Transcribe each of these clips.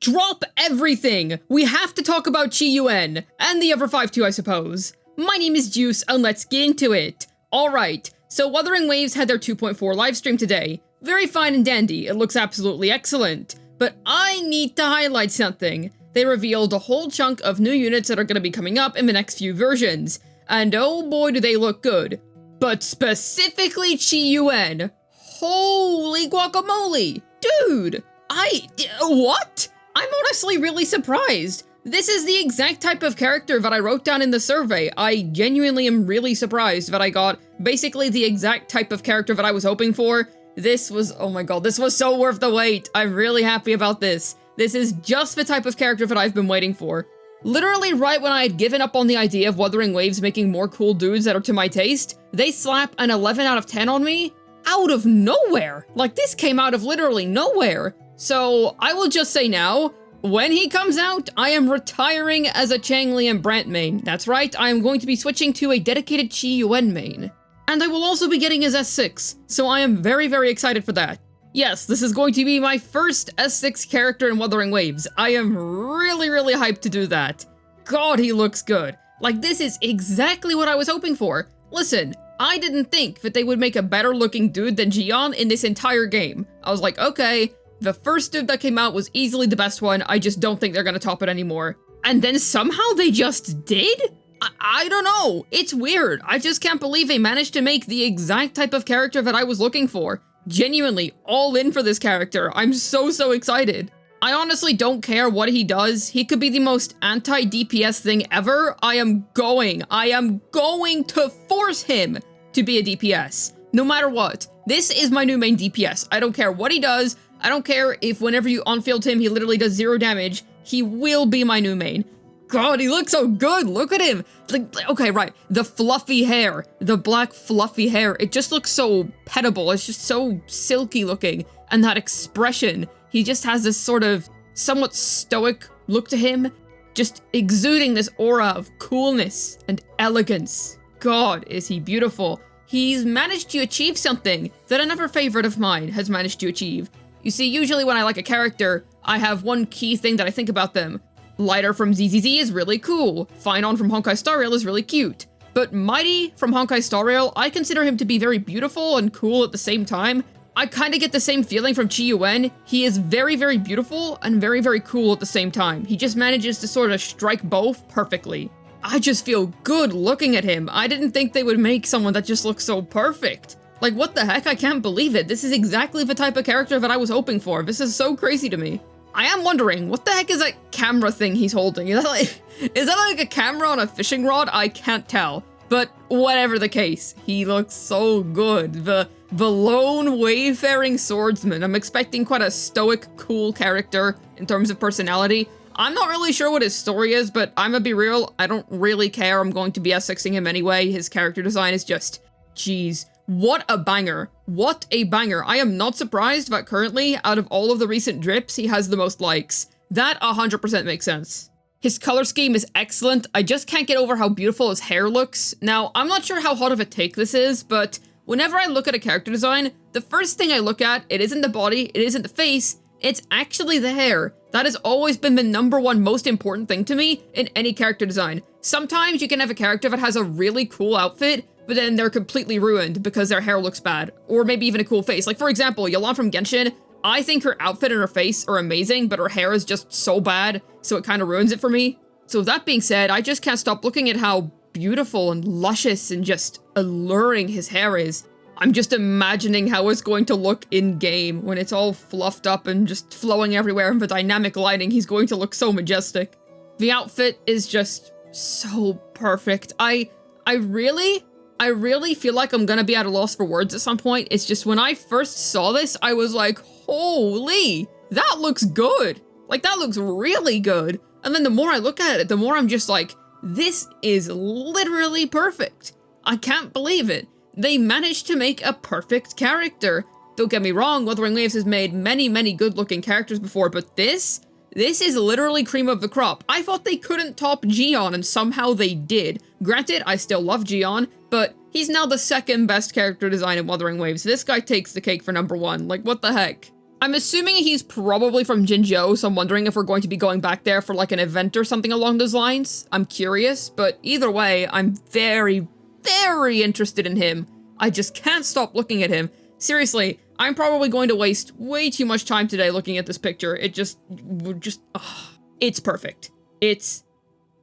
Drop everything! We have to talk about Qiuyuan, and the other 5 too, I suppose. My name is Juice, and let's get into it. Alright, so Wuthering Waves had their 2.4 livestream today. Very fine and dandy, it looks absolutely excellent. But I need to highlight something. They revealed a whole chunk of new units that are going to be coming up in the next few versions. And oh boy do they look good. But specifically Qiuyuan. Holy guacamole! Dude! What? I'm honestly really surprised. This is the exact type of character that I wrote down in the survey. I genuinely am really surprised that I got basically the exact type of character that I was hoping for. This was, oh my god, this was so worth the wait. I'm really happy about this. This is just the type of character that I've been waiting for. Literally right when I had given up on the idea of Wuthering Waves making more cool dudes that are to my taste, they slap an 11 out of 10 on me out of nowhere. Like, this came out of literally nowhere. So I will just say now, when he comes out, I am retiring as a Changli and Brant main. That's right, I am going to be switching to a dedicated Qiuyuan main. And I will also be getting his S6, so I am very, very excited for that. Yes, this is going to be my first S6 character in Wuthering Waves. I am really, really hyped to do that. God, he looks good. Like, this is exactly what I was hoping for. Listen, I didn't think that they would make a better looking dude than Qiuyuan in this entire game. I was like, okay, the first dude that came out was easily the best one. I just don't think they're gonna top it anymore. And then somehow they just did? I don't know. It's weird. I just can't believe they managed to make the exact type of character that I was looking for. Genuinely, all in for this character. I'm so excited. I honestly don't care what he does. He could be the most anti-DPS thing ever. I am going to force him to be a DPS. No matter what. This is my new main DPS. I don't care what he does. I don't care if whenever you on-field him, he literally does 0 damage. He will be my new main. God, he looks so good. Look at him. Like, okay, right. The fluffy hair, the black fluffy hair, it just looks so petable. It's just so silky looking. And that expression, he just has this sort of somewhat stoic look to him, just exuding this aura of coolness and elegance. God, is he beautiful. He's managed to achieve something that another favorite of mine has managed to achieve. You see, usually when I like a character, I have one key thing that I think about them. Lighter from ZZZ is really cool. Finon from Honkai Star Rail is really cute. But Mighty from Honkai Star Rail, I consider him to be very beautiful and cool at the same time. I kind of get the same feeling from Qiuyuan. He is very, very beautiful and very, very cool at the same time. He just manages to sort of strike both perfectly. I just feel good looking at him. I didn't think they would make someone that just looks so perfect. Like, what the heck? I can't believe it. This is exactly the type of character that I was hoping for. This is so crazy to me. I am wondering, what the heck is that camera thing he's holding? Is that like a camera on a fishing rod? I can't tell. But whatever the case, he looks so good. The lone wayfaring swordsman. I'm expecting quite a stoic, cool character in terms of personality. I'm not really sure what his story is, but I'm gonna be real, I don't really care. I'm going to be S6ing him anyway. His character design is just, jeez. What a banger. What a banger. I am not surprised that currently, out of all of the recent drips, he has the most likes. That 100% makes sense. His color scheme is excellent. I just can't get over how beautiful his hair looks. Now, I'm not sure how hot of a take this is, but whenever I look at a character design, the first thing I look at, it isn't the body, it isn't the face, it's actually the hair. That has always been the #1 most important thing to me in any character design. Sometimes you can have a character that has a really cool outfit, but then they're completely ruined because their hair looks bad, or maybe even a cool face. Like, for example, Yelan from Genshin, I think her outfit and her face are amazing, but her hair is just so bad, so it kind of ruins it for me. So with that being said, I just can't stop looking at how beautiful and luscious and just alluring his hair is. I'm just imagining how it's going to look in-game when it's all fluffed up and just flowing everywhere, and the dynamic lighting, he's going to look so majestic. The outfit is just so perfect. I really feel like I'm gonna be at a loss for words at some point. It's just when I first saw this, I was like, holy, that looks good. Like, that looks really good. And then the more I look at it, the more I'm just like, this is literally perfect. I can't believe it. They managed to make a perfect character. Don't get me wrong, Wuthering Waves has made many, many good-looking characters before, but this is literally cream of the crop. I thought they couldn't top Qiuyuan, and somehow they did. Granted, I still love Qiuyuan, but he's now the second best character design in Wuthering Waves. This guy takes the cake for #1. Like, what the heck? I'm assuming he's probably from Jinzhou, so I'm wondering if we're going to be going back there for like an event or something along those lines. I'm curious, but either way, I'm very, very interested in him. I just can't stop looking at him. Seriously, I'm probably going to waste way too much time today looking at this picture. It's perfect. It's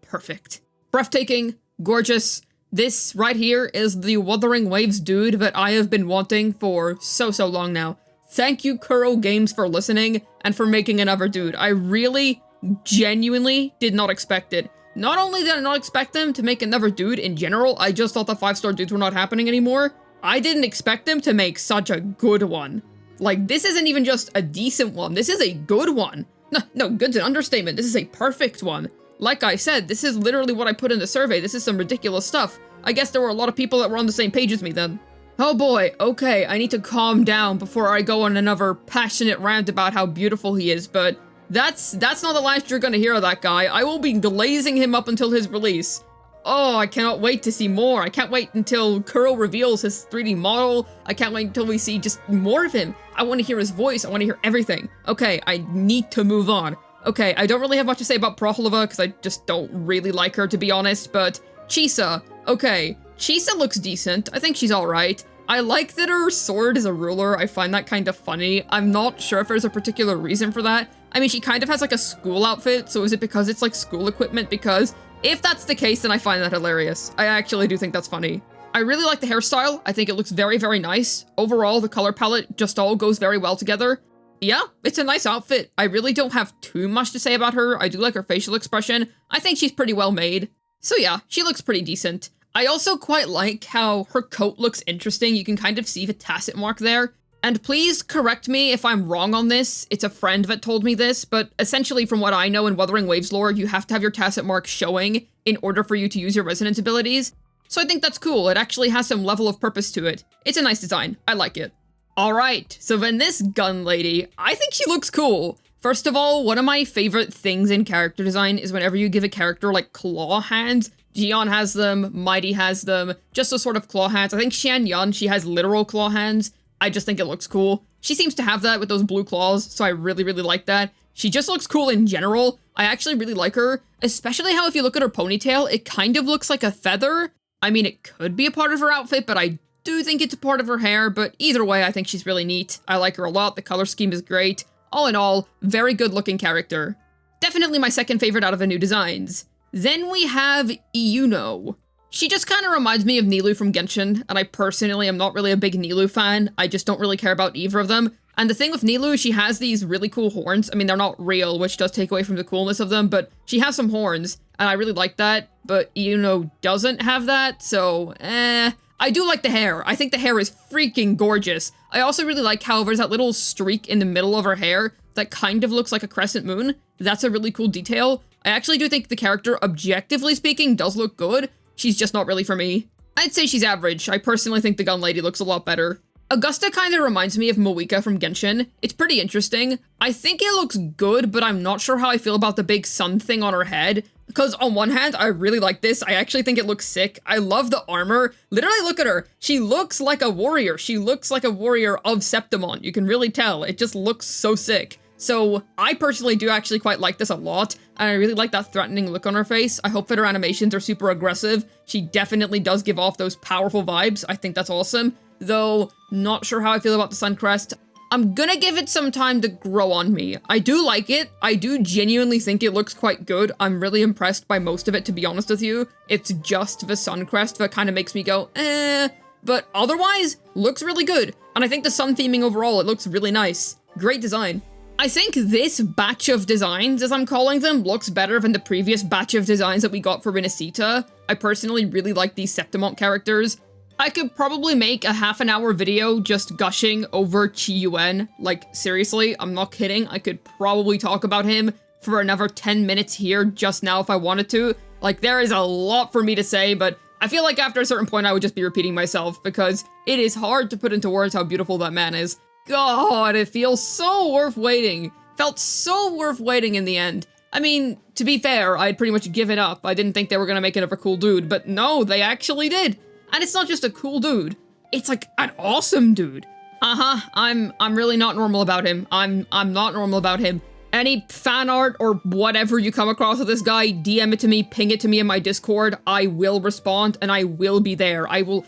perfect. Breathtaking, gorgeous. This right here is the Wuthering Waves dude that I have been wanting for so long now. Thank you, Kuro Games, for listening and for making another dude. I really, genuinely did not expect it. Not only did I not expect them to make another dude in general, I just thought the 5-star dudes were not happening anymore. I didn't expect them to make such a good one. Like, this isn't even just a decent one. This is a good one. No, good's an understatement. This is a perfect one. Like I said, this is literally what I put in the survey. This is some ridiculous stuff. I guess there were a lot of people that were on the same page as me then. Oh boy, okay, I need to calm down before I go on another passionate rant about how beautiful he is, but that's not the last you're gonna hear of that guy. I will be glazing him up until his release. Oh, I cannot wait to see more. I can't wait until Kuro reveals his 3D model. I can't wait until we see just more of him. I want to hear his voice. I want to hear everything. Okay, I need to move on. Okay, I don't really have much to say about Prohlova because I just don't really like her, to be honest, but Chisa. Okay, Chisa looks decent. I think she's alright. I like that her sword is a ruler. I find that kind of funny. I'm not sure if there's a particular reason for that. I mean, she kind of has like a school outfit, so is it because it's like school equipment? Because if that's the case, then I find that hilarious. I actually do think that's funny. I really like the hairstyle. I think it looks very, very nice. Overall, the color palette just all goes very well together. Yeah, it's a nice outfit. I really don't have too much to say about her. I do like her facial expression. I think she's pretty well made. So yeah, she looks pretty decent. I also quite like how her coat looks interesting. You can kind of see the tacet mark there. And please correct me if I'm wrong on this. It's a friend that told me this, but essentially from what I know in Wuthering Waves lore, you have to have your tacet mark showing in order for you to use your resonance abilities. So I think that's cool. It actually has some level of purpose to it. It's a nice design. I like it. Alright, so then this gun lady, I think she looks cool. First of all, one of my favorite things in character design is whenever you give a character like claw hands. Qiuyuan has them, Mighty has them, just those sort of claw hands. I think Qianyun, she has literal claw hands. I just think it looks cool. She seems to have that with those blue claws, so I really, really like that. She just looks cool in general. I actually really like her, especially how if you look at her ponytail, it kind of looks like a feather. I mean, it could be a part of her outfit, but I do think it's a part of her hair, but either way, I think she's really neat. I like her a lot. The color scheme is great. All in all, very good looking character. Definitely my second favorite out of the new designs. Then we have Qiuyuan. She just kind of reminds me of Nilou from Genshin, and I personally am not really a big Nilou fan. I just don't really care about either of them. And the thing with Nilou, she has these really cool horns. I mean, they're not real, which does take away from the coolness of them, but she has some horns, and I really like that. But Qiuyuan doesn't have that, so I do like the hair. I think the hair is freaking gorgeous. I also really like how there's that little streak in the middle of her hair that kind of looks like a crescent moon. That's a really cool detail. I actually do think the character, objectively speaking, does look good. She's just not really for me. I'd say she's average. I personally think the gun lady looks a lot better. Augusta kind of reminds me of Moika from Genshin. It's pretty interesting. I think it looks good, but I'm not sure how I feel about the big sun thing on her head. Because on one hand, I really like this. I actually think it looks sick. I love the armor. Literally, look at her. She looks like a warrior. She looks like a warrior of Septimont. You can really tell. It just looks so sick. So I personally do actually quite like this a lot, and I really like that threatening look on her face. I hope that her animations are super aggressive. She definitely does give off those powerful vibes. I think that's awesome. Though, not sure how I feel about the sun crest. I'm gonna give it some time to grow on me. I do like it. I do genuinely think it looks quite good. I'm really impressed by most of it, to be honest with you. It's just the sun crest that kind of makes me go, eh. But otherwise, looks really good. And I think the sun theming overall, it looks really nice. Great design. I think this batch of designs, as I'm calling them, looks better than the previous batch of designs that we got for Renacita. I personally really like these Septimont characters. I could probably make a half-an-hour video just gushing over Qiuyuan. Like, seriously, I'm not kidding. I could probably talk about him for another 10 minutes here just now if I wanted to. Like, there is a lot for me to say, but I feel like after a certain point I would just be repeating myself because it is hard to put into words how beautiful that man is. God, it feels so worth waiting. Felt so worth waiting in the end. I mean, to be fair, I'd pretty much given up. I didn't think they were gonna make another cool dude, but no, they actually did. And it's not just a cool dude, it's like an awesome dude. I'm really not normal about him. I'm not normal about him. Any fan art or whatever you come across with this guy, DM it to me, ping it to me in my Discord. I will respond and I will be there. I will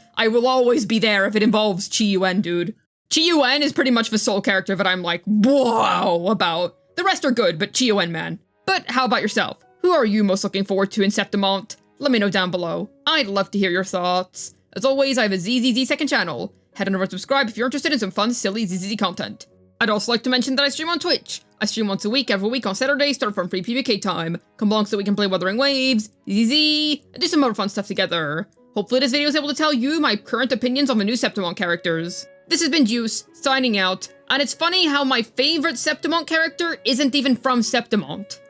always be there if it involves Qiuyuan, dude. Qiuyuan is pretty much the sole character that I'm like, wow, about. The rest are good, but Qiuyuan, man. But how about yourself? Who are you most looking forward to in Septimont? Let me know down below. I'd love to hear your thoughts. As always, I have a ZZZ second channel. Head on over and subscribe if you're interested in some fun, silly ZZZ content. I'd also like to mention that I stream on Twitch. I stream once a week, every week on Saturdays, start from free PvK time. Come along so we can play Wuthering Waves, ZZZ, and do some other fun stuff together. Hopefully this video is able to tell you my current opinions on the new Septimont characters. This has been Juice, signing out, and it's funny how my favorite Septimont character isn't even from Septimont.